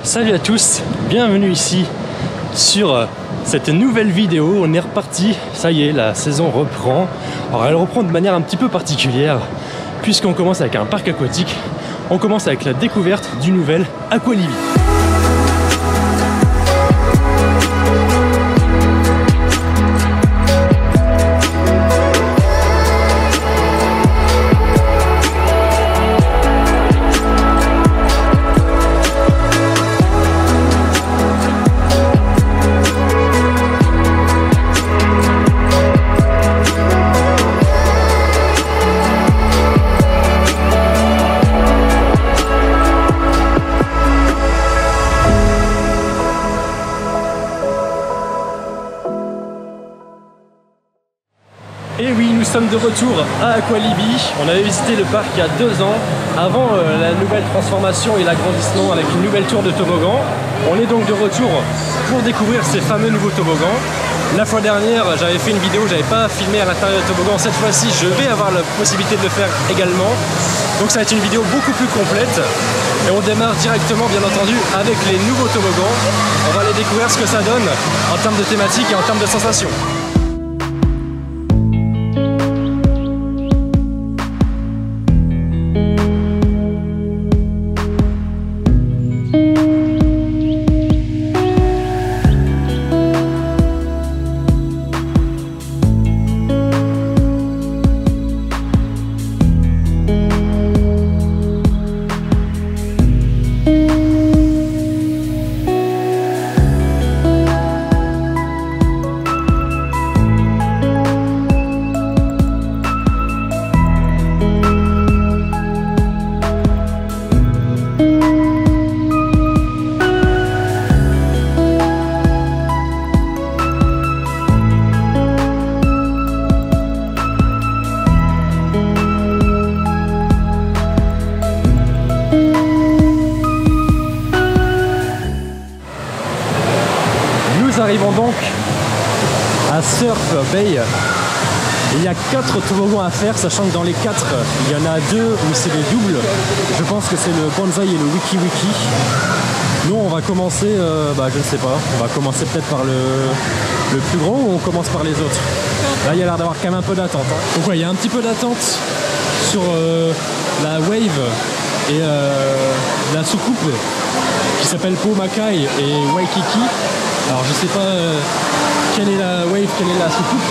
Salut à tous, bienvenue ici sur cette nouvelle vidéo. On est reparti, ça y est, la saison reprend. Alors elle reprend de manière un petit peu particulière puisqu'on commence avec un parc aquatique. On commence avec la découverte du nouvel Aqualivi. Et oui, nous sommes de retour à Aqualivi. On avait visité le parc il y a 2 ans, avant la nouvelle transformation et l'agrandissement avec une nouvelle tour de toboggan. On est donc de retour pour découvrir ces fameux nouveaux toboggans. La fois dernière, j'avais fait une vidéo, j'avais pas filmé à l'intérieur du toboggan. Cette fois-ci, je vais avoir la possibilité de le faire également. Donc ça va être une vidéo beaucoup plus complète. Et on démarre directement, bien entendu, avec les nouveaux toboggans. On va aller découvrir ce que ça donne en termes de thématique et en termes de sensations. Nous arrivons donc à Surf Bay. Il y a 4 toboggans à faire, sachant que dans les 4, il y en a 2 où c'est des doubles. Je pense que c'est le Banzai et le Wiki Wiki. Nous, on va commencer, je ne sais pas, on va commencer peut-être par le plus gros ou on commence par les autres? Là, il y a l'air d'avoir quand même un peu d'attente. Hein. Donc ouais, il y a un petit peu d'attente sur la Wave et la soucoupe qui s'appelle Paumakai et Waikiki. Alors je sais pas quelle est la Wave, quelle est la soucoupe,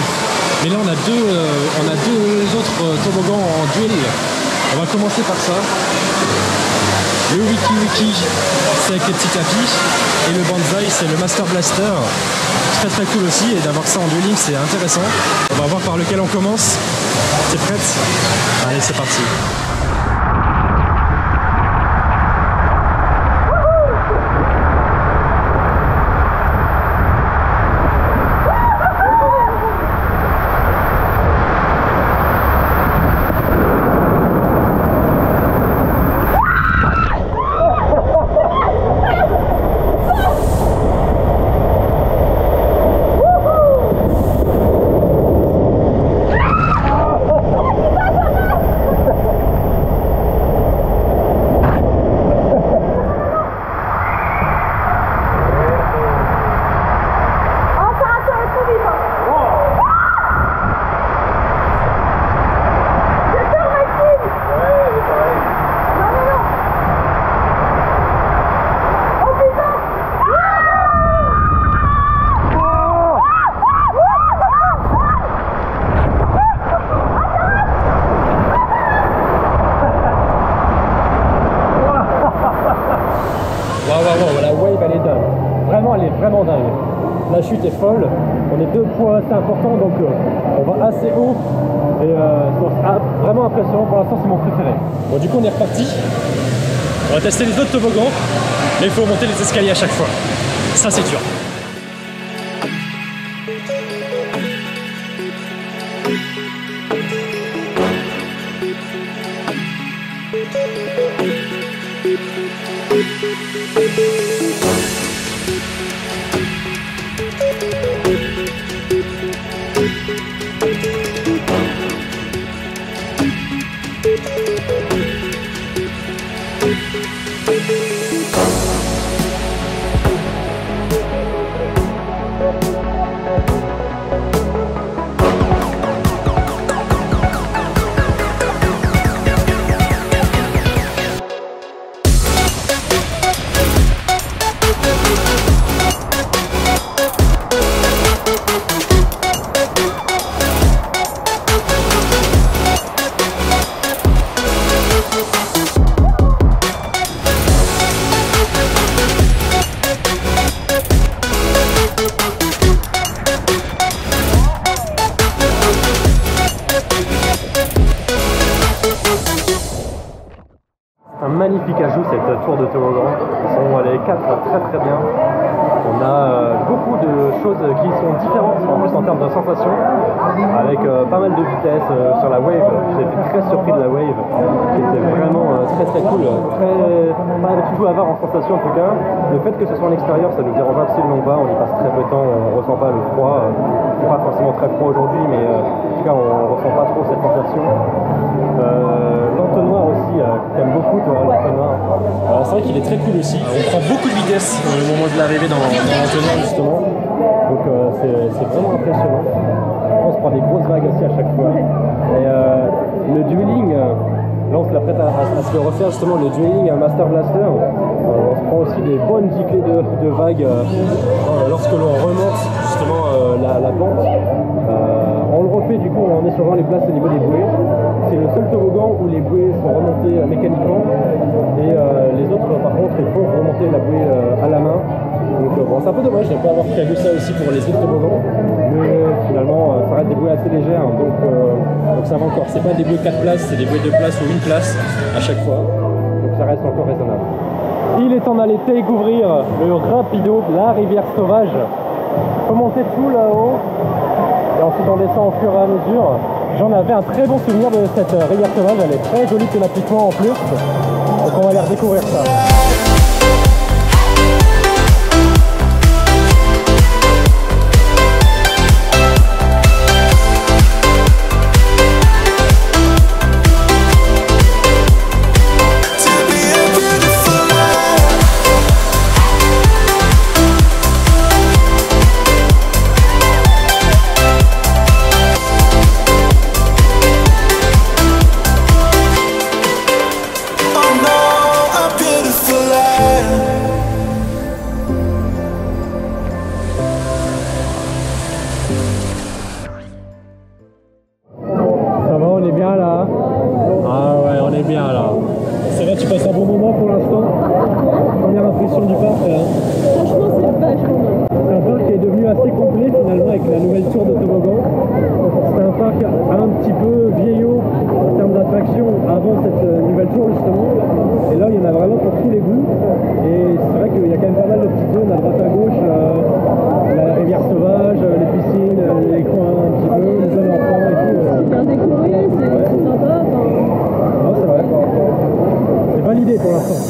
mais là on a deux autres toboggans en duel. On va commencer par ça. Le Wiki Wiki, c'est avec les petits tapis, et le Banzai, c'est le Master Blaster. Très très cool aussi, et d'avoir ça en dueling, c'est intéressant. On va voir par lequel on commence. T'es prête? Allez, c'est parti. Waouh, la wave elle est dingue. Vraiment, elle est vraiment dingue. La chute est folle. On est 2 points assez importants, donc on va assez haut. Et c'est vraiment impressionnant. Pour l'instant, c'est mon préféré. Bon, du coup, on est reparti. On va tester les autres toboggans. Mais il faut monter les escaliers à chaque fois. Ça, c'est dur. Ils sont les 4 très bien. On a beaucoup de choses qui sont différentes en plus en termes de sensations, avec pas mal de vitesse sur la wave. J'ai été très surpris de la wave, qui était vraiment très cool, pas du tout avare en sensation en tout cas. Le fait que ce soit en extérieur, ça nous dérange absolument pas, on y passe très peu de temps, on ressent pas le froid. C'est pas forcément très froid aujourd'hui, mais en tout cas on ressent pas trop cette sensation. L'entonnoir aussi, j'aime beaucoup l'entonnoir. C'est vrai qu'il est très cool aussi. On prend beaucoup de vitesse au moment de l'arrivée dans l'entonnoir justement. Donc c'est vraiment impressionnant. On se prend des grosses vagues aussi à chaque fois. Et le dueling, là on se l'apprête à se le refaire justement, le dueling à Master Blaster. On se prend aussi des bonnes giclées de vagues lorsque l'on remonte justement la pente. On le refait du coup en échangeant les places au niveau des bouées. C'est le seul toboggan où les bouées sont remontées mécaniquement et les autres par contre il faut remonter la bouée à la main. Donc bon, c'est un peu dommage de ne pas avoir prévu ça aussi pour les autres toboggans, mais finalement ça reste des bouées assez légères, donc ça va encore. C'est pas des bouées 4 places, c'est des bouées 2 places ou 1 place à chaque fois, donc ça reste encore raisonnable. Il est temps d'aller découvrir le rapido de la rivière sauvage. Il faut monter tout là-haut et ensuite on descend au fur et à mesure. J'en avais un très bon souvenir de cette rivière sauvage, elle est très jolie thématiquement en plus, donc on va aller redécouvrir ça. C'est vrai, tu passes un bon moment pour l'instant. Première impression du parc là. Franchement, c'est vachement bien. C'est un parc qui est devenu assez complet finalement avec la nouvelle tour de toboggan. C'était un parc un petit peu vieillot en termes d'attraction avant cette nouvelle tour justement. Et là, il y en a vraiment pour tous les goûts. Et c'est vrai qu'il y a quand même pas mal de petites zones à droite à gauche. La rivière sauvage, les piscines, les coins un petit peu, les zones enfants et tout. C'est bien décoré, c'est sympa. Non, c'est vrai. C'est validé pour l'instant.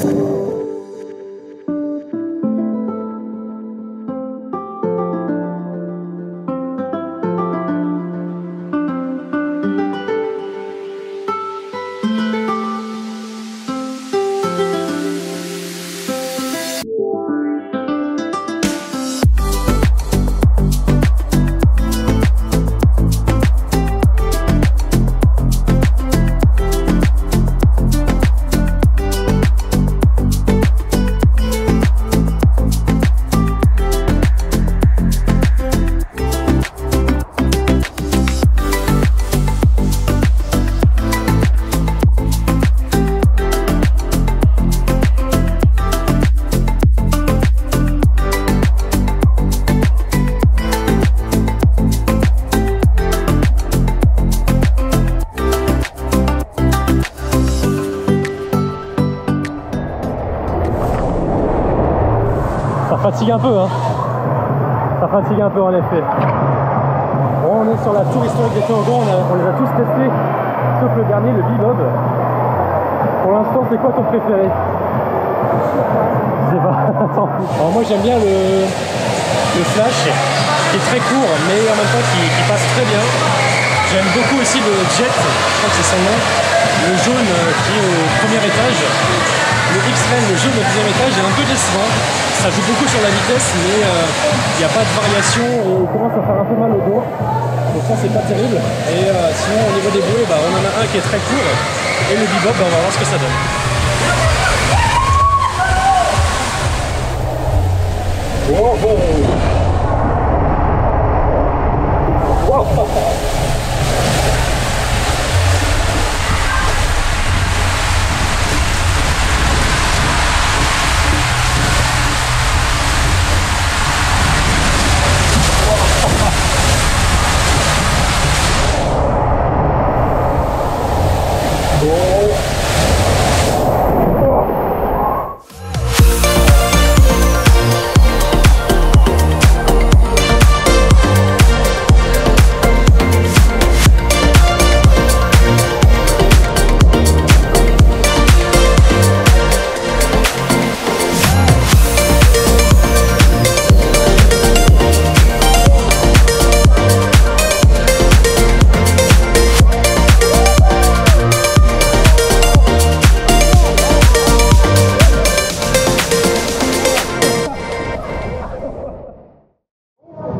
Ça fatigue un peu, hein. Ça fatigue un peu en effet. Bon, on est sur la tour historique des toboggans, on les a tous testés, sauf le dernier, le Bebob. Pour l'instant, c'est quoi ton préféré? Je sais pas, attends. Alors moi j'aime bien le Flash, qui est très court, mais en même temps qui passe très bien. J'aime beaucoup aussi le Jet, je crois que c'est son nom, le jaune qui est au premier étage. Le X-Ren, le jaune au deuxième étage, est un peu décevant. Ça joue beaucoup sur la vitesse, mais il n'y a pas de variation et il commence à faire un peu mal au dos. Donc ça, c'est pas terrible. Et sinon, au niveau des bouées, on en a un qui est très court. Et le Bebop, on va voir ce que ça donne. Oh, oh. Wow. Oh.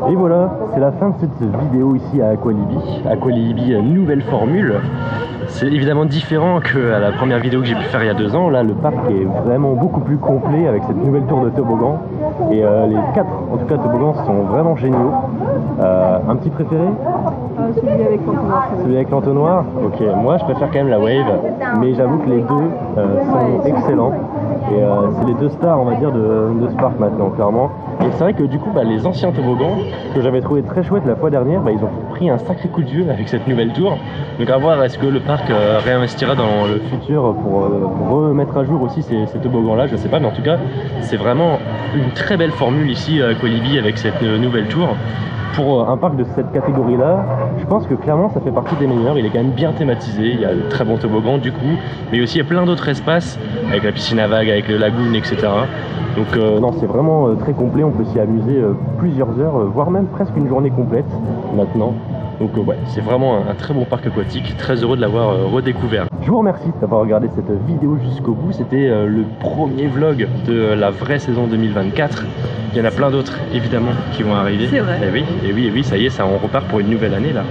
Et voilà, c'est la fin de cette vidéo ici à Aqualibi. Aqualibi, nouvelle formule. C'est évidemment différent que à la première vidéo que j'ai pu faire il y a 2 ans. Là, le parc est vraiment beaucoup plus complet avec cette nouvelle tour de toboggan. Et les 4, en tout cas, toboggans sont vraiment géniaux. Un petit préféré? Celui avec l'entonnoir. Celui avec l'entonnoir? Ok, moi je préfère quand même la Wave, mais j'avoue que les deux sont excellents. Et c'est les 2 stars, on va dire, de ce parc maintenant, clairement. Et c'est vrai que du coup, les anciens toboggans, que j'avais trouvé très chouettes la fois dernière, ils ont pris un sacré coup de vieux avec cette nouvelle tour. Donc à voir, est-ce que le parc réinvestira dans le futur pour remettre à jour aussi ces toboggans-là, je sais pas, mais en tout cas, c'est vraiment une très belle formule ici à Aqualibi avec cette nouvelle tour. Pour un parc de cette catégorie-là, je pense que clairement ça fait partie des meilleurs. Il est quand même bien thématisé, il y a de très bons toboggans du coup, mais aussi il y a plein d'autres espaces, avec la piscine à vagues, avec le lagoon, etc. Donc non, c'est vraiment très complet, on peut s'y amuser plusieurs heures, voire même presque une journée complète maintenant. Donc ouais, c'est vraiment un très bon parc aquatique, très heureux de l'avoir redécouvert. Je vous remercie d'avoir regardé cette vidéo jusqu'au bout, c'était le premier vlog de la vraie saison 2024. Il y en a plein d'autres évidemment qui vont arriver. C'est vrai. Et oui, ça y est, ça on repart pour une nouvelle année là.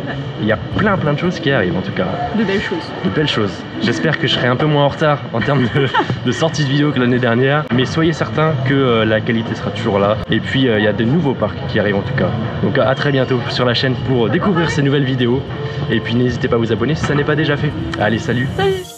Il y a plein de choses qui arrivent en tout cas. De belles choses. De belles choses. J'espère que je serai un peu moins en retard en termes de sortie de vidéo que l'année dernière, mais soyez certains que la qualité sera toujours là. Et puis il y a de nouveaux parcs qui arrivent en tout cas. Donc à très bientôt sur la chaîne pour découvrir ces nouvelles vidéos. Et puis n'hésitez pas à vous abonner si ça n'est pas déjà fait. Allez, salut! Salut!